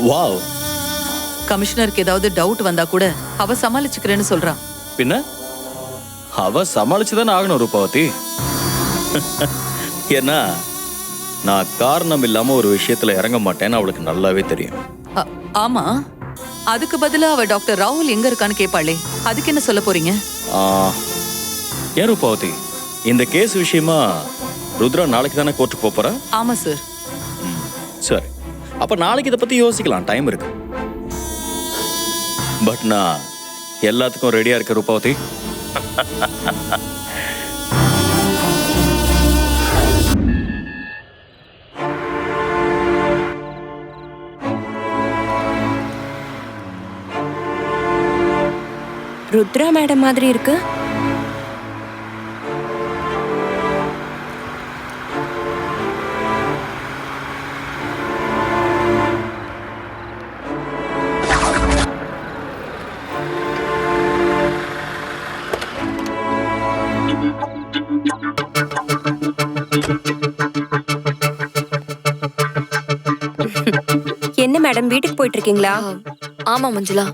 Wow. கமிஷனருக்கு ஏதாவது doubt வந்தா கூட அவ சமாளிச்சுக்கிறேன்னு சொல்றா. பின்ன அவ சமாளிச்சுதானே ஆகணும் ரூபாவதி. ஏன்னா நான் காரணம் இல்லாம ஒரு விஷயத்துல இறங்க மாட்டேன்னு அவளுக்கு நல்லாவே தெரியும். ஆமா, அதுக்கு பதிலா அவ டாக்டர் ராகுல் எங்க இருக்கான்னு கேட்பாளே, அதுக்கு என்ன சொல்ல போறீங்க? ஆ, ஏன் ரூபாவதி, இந்த கேஸ் விஷயமா ருத்ரா நாளைக்கு தானே கோர்ட்டுக்கு போறா? ஆமா சார். சரி, அப்ப நாளைக்கு இதை பத்தி யோசிக்கலாம், டைம் இருக்கு. பட் நான் எல்லாத்துக்கும் ரெடியா இருக்க ரூபாவதி. ருத்ரா மேடம் மாதிரி இருக்கு. என்ன மேடம் வீட்டுக்கு போயிட்டு இருக்கீங்களா? ஆமா மஞ்சுளா,